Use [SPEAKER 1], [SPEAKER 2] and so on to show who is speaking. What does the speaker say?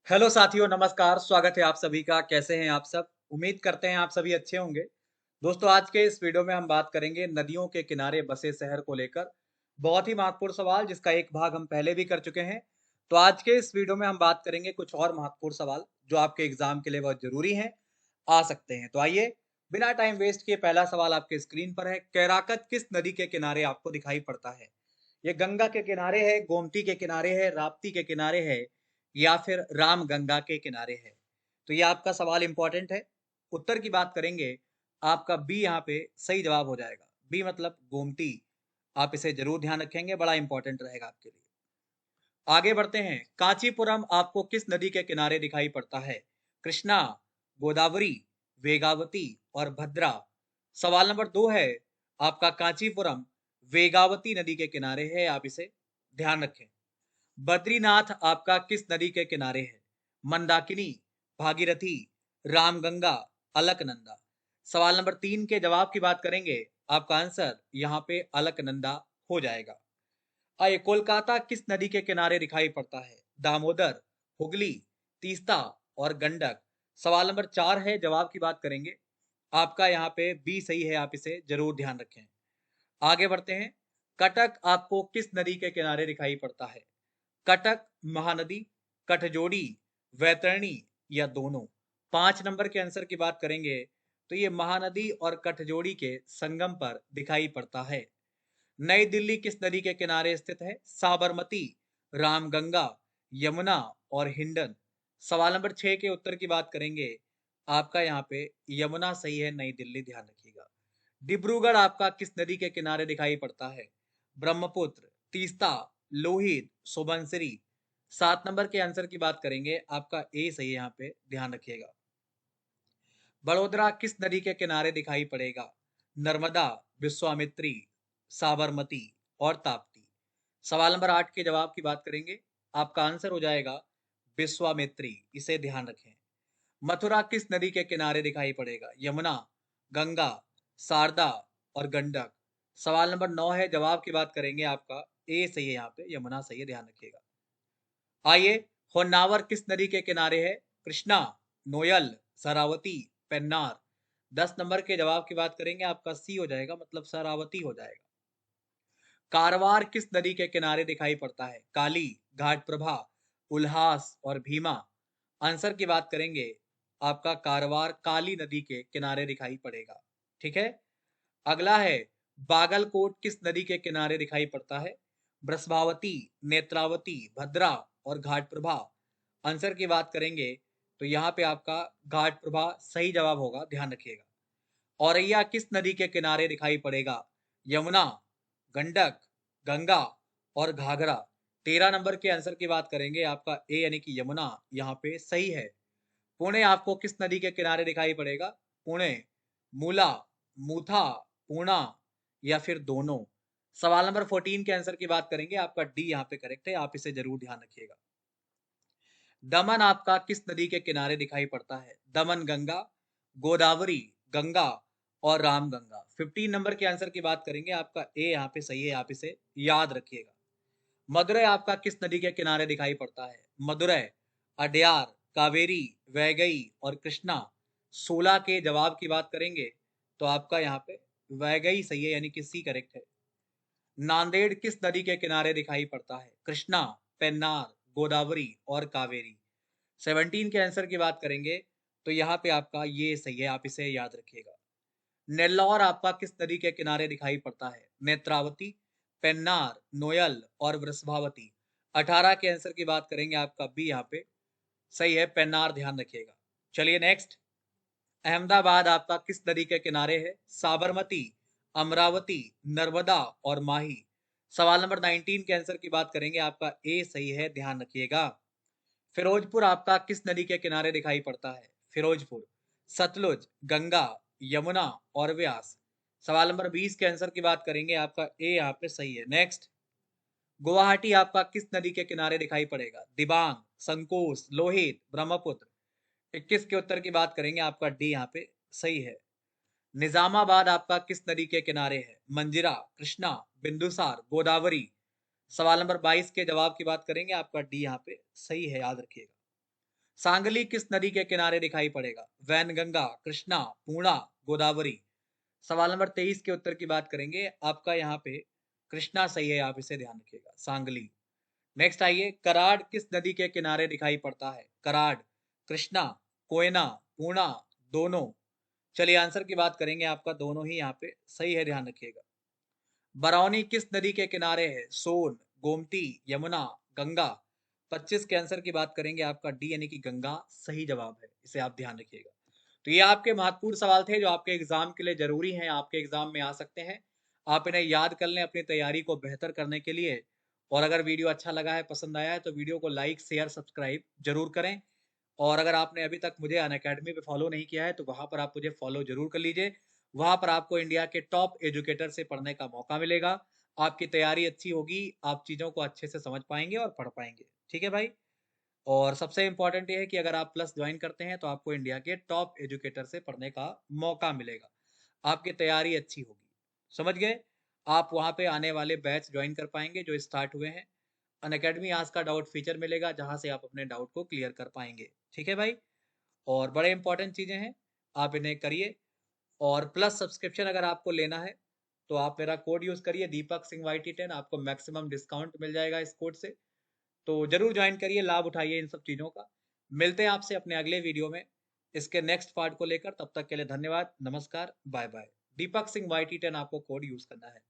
[SPEAKER 1] Hello साथियों, नमस्कार। स्वागत है आप सभी का। कैसे हैं आप सब? उम्मीद करते हैं आप सभी अच्छे होंगे। दोस्तों, आज के इस वीडियो में हम बात करेंगे नदियों के किनारे बसे शहर को लेकर। बहुत ही महत्वपूर्ण सवाल, जिसका एक भाग हम पहले भी कर चुके हैं। तो आज के इस वीडियो में हम बात करेंगे कुछ और महत्वपूर्ण सवाल जो आपके एग्जाम के लिए बहुत जरूरी हैं, आ सकते हैं। तो आइए, बिना टाइम वेस्ट किए पहला सवाल आपके स्क्रीन पर है। कैराकत किस नदी के किनारे आपको दिखाई पड़ता है? ये गंगा के किनारे है, गोमती के किनारे है, राप्ती के किनारे है, या फिर रामगंगा के किनारे है? तो ये आपका सवाल इंपॉर्टेंट है। उत्तर की बात करेंगे, आपका बी यहाँ पे सही जवाब हो जाएगा। बी मतलब गोमती। आप इसे जरूर ध्यान रखेंगे, बड़ा इंपॉर्टेंट रहेगा आपके लिए। आगे बढ़ते हैं। कांचीपुरम आपको किस नदी के किनारे दिखाई पड़ता है? कृष्णा, गोदावरी, वेगावती और भद्रा। सवाल नंबर 2 है, आपका कांचीपुरम वेगावती नदी के किनारे है, आप इसे ध्यान रखें। बद्रीनाथ आपका किस नदी के किनारे है? मंदाकिनी, भागीरथी, रामगंगा, अलकनंदा। सवाल नंबर 3 के जवाब की बात करेंगे, आपका आंसर यहाँ पे अलकनंदा हो जाएगा। आइए, कोलकाता किस नदी के किनारे दिखाई पड़ता है? दामोदर, हुगली, तीस्ता और गंडक। सवाल नंबर 4 है, जवाब की बात करेंगे, आपका यहाँ पे बी सही है, आप इसे जरूर ध्यान रखें। आगे बढ़ते हैं। कटक आपको किस नदी के किनारे दिखाई पड़ता है? कटक महानदी, कटजोड़ी, वैतरणी या दोनों? 5 नंबर के आंसर की बात करेंगे तो ये महानदी और कटजोड़ी के संगम पर दिखाई पड़ता है। नई दिल्ली किस नदी के किनारे स्थित है? साबरमती, रामगंगा, यमुना और हिंडन। सवाल नंबर 6 के उत्तर की बात करेंगे, आपका यहाँ पे यमुना सही है, नई दिल्ली ध्यान रखिएगा। डिब्रूगढ़ आपका किस नदी के किनारे दिखाई पड़ता है? ब्रह्मपुत्र, तीस्ता, लोहित, सुबनसिरी। 7 नंबर के आंसर की बात करेंगे, आपका ए सही है, यहाँ पे ध्यान रखिएगा। बड़ोदरा किस नदी के किनारे दिखाई पड़ेगा? नर्मदा, विश्वामित्री, साबरमती और ताप्ती। सवाल नंबर 8 के जवाब की बात करेंगे, आपका आंसर हो जाएगा विश्वामित्री, इसे ध्यान रखें। मथुरा किस नदी के किनारे दिखाई पड़ेगा? यमुना, गंगा, शारदा और गंडक। सवाल नंबर 9 है, जवाब की बात करेंगे, आपका ए सही है, यहाँ पे यमुना सही है, ध्यान रखिएगा। आइए, होन्नावर किस नदी के किनारे है? कृष्णा, नोयल, शरावती, पेन्नार। 10 नंबर के जवाब की बात करेंगे, आपका सी हो जाएगा, मतलब शरावती हो जाएगा। कारवार किस नदी के किनारे दिखाई पड़ता है? काली, घाटप्रभा, उल्हास और भीमा। आंसर की बात करेंगे, आपका कारवार काली नदी के किनारे दिखाई पड़ेगा। ठीक है। अगला है, बागलकोट किस नदी के किनारे दिखाई पड़ता है? ब्रष्भावती, नेत्रावती, भद्रा और घाटप्रभा। आंसर की बात करेंगे तो यहाँ पे आपका घाटप्रभा सही जवाब होगा, ध्यान रखिएगा। औरैया किस नदी के किनारे दिखाई पड़ेगा? यमुना, गंडक, गंगा और घाघरा। 13 नंबर के आंसर की बात करेंगे, आपका ए यानी कि यमुना यहाँ पे सही है। पुणे आपको किस नदी के किनारे दिखाई पड़ेगा? पुणे, मूला, मूथा, पूर्णा या फिर दोनों? सवाल नंबर 14 के आंसर की बात करेंगे, आपका डी यहाँ पे करेक्ट है, आप इसे जरूर ध्यान रखिएगा। दमन आपका किस नदी के किनारे दिखाई पड़ता है? दमन गंगा, गोदावरी, गंगा और रामगंगा। 15 नंबर के आंसर की बात करेंगे, आपका ए यहाँ पे सही है, आप इसे याद रखिएगा। मदुरै आपका किस नदी के किनारे दिखाई पड़ता है? मदुरै, अड्यार, कावेरी, वैगई और कृष्णा। 16 के जवाब की बात करेंगे तो आपका यहाँ पे वैगई सही है, यानी कि सी करेक्ट है। नांदेड़ किस नदी के किनारे दिखाई पड़ता है? कृष्णा, पेन्नार, गोदावरी और कावेरी। 17 के आंसर की बात करेंगे तो यहाँ पे आपका ये सही है, आप इसे याद रखिएगा। नेल्लौर आपका किस नदी के किनारे दिखाई पड़ता है? नेत्रावती, पेन्नार, नोयल और वृषभावती। 18 के आंसर की बात करेंगे, आपका बी यहाँ पे सही है, पेन्नार ध्यान रखिएगा। चलिए नेक्स्ट। अहमदाबाद आपका किस नदी के किनारे है? साबरमती, अमरावती, नर्मदा और माही। सवाल नंबर 19 के आंसर की बात करेंगे, आपका ए सही है, ध्यान रखिएगा। फिरोजपुर आपका किस नदी के किनारे दिखाई पड़ता है? फिरोजपुर, सतलुज, गंगा, यमुना और व्यास। सवाल नंबर 20 के आंसर की बात करेंगे, आपका ए यहाँ पे सही है। नेक्स्ट। गुवाहाटी आपका किस नदी के किनारे दिखाई पड़ेगा? दिबांग, संकोस, लोहित, ब्रह्मपुत्र। 21 के उत्तर की बात करेंगे, आपका डी यहाँ पे सही है। निजामाबाद आपका किस नदी के किनारे है? मंजिरा, कृष्णा, बिंदुसार, गोदावरी। सवाल नंबर 22 के जवाब की बात करेंगे, आपका डी यहाँ पे सही है, याद रखिएगा। सांगली किस नदी के किनारे दिखाई पड़ेगा? वैनगंगा, कृष्णा, पूर्णा, गोदावरी। सवाल नंबर 23 के उत्तर की बात करेंगे। आपका यहाँ पे कृष्णा सही है, आप इसे ध्यान रखिएगा, सांगली। नेक्स्ट आइए, कराड़ किस नदी के किनारे दिखाई पड़ता है? कराड़, कृष्णा, कोयना, पूर्णा, दोनों। चलिए आंसर की बात करेंगे, आपका दोनों ही यहाँ पे सही है, ध्यान रखिएगा। बरौनी किस नदी के किनारे है? सोन, गोमती, यमुना, गंगा। 25 के आंसर की बात करेंगे, आपका डी यानी कि गंगा सही जवाब है, इसे आप ध्यान रखिएगा। तो ये आपके महत्वपूर्ण सवाल थे जो आपके एग्जाम के लिए जरूरी हैं, आपके एग्जाम में आ सकते हैं। आप इन्हें याद कर लें अपनी तैयारी को बेहतर करने के लिए। और अगर वीडियो अच्छा लगा है, पसंद आया है, तो वीडियो को लाइक, शेयर, सब्सक्राइब जरूर करें। और अगर आपने अभी तक मुझे अनअकैडमी पे फॉलो नहीं किया है, तो वहां पर आप मुझे फॉलो जरूर कर लीजिए। वहां पर आपको इंडिया के टॉप एजुकेटर से पढ़ने का मौका मिलेगा। आपकी तैयारी अच्छी होगी, आप चीजों को अच्छे से समझ पाएंगे और पढ़ पाएंगे। ठीक है भाई। और सबसे इंपॉर्टेंट ये है कि अगर आप प्लस ज्वाइन करते हैं तो आपको इंडिया के टॉप एजुकेटर से पढ़ने का मौका मिलेगा। आपकी तैयारी अच्छी होगी, समझ गए। आप वहां पे आने वाले बैच ज्वाइन कर पाएंगे जो स्टार्ट हुए हैं। अनअकैडमी आज का डाउट फीचर मिलेगा जहां से आप अपने डाउट को क्लियर कर पाएंगे। ठीक है भाई। और बड़े इंपॉर्टेंट चीजें हैं, आप इन्हें करिए। और प्लस सब्सक्रिप्शन अगर आपको लेना है तो आप मेरा कोड यूज करिए, दीपक सिंह YT10, आपको मैक्सिमम डिस्काउंट मिल जाएगा इस कोड से। तो जरूर ज्वाइन करिए, लाभ उठाइए इन सब चीजों का। मिलते हैं आपसे अपने अगले वीडियो में इसके नेक्स्ट पार्ट को लेकर। तब तक के लिए धन्यवाद, नमस्कार, bye bye. Deepak Singh YT10 आपको कोड यूज करना है।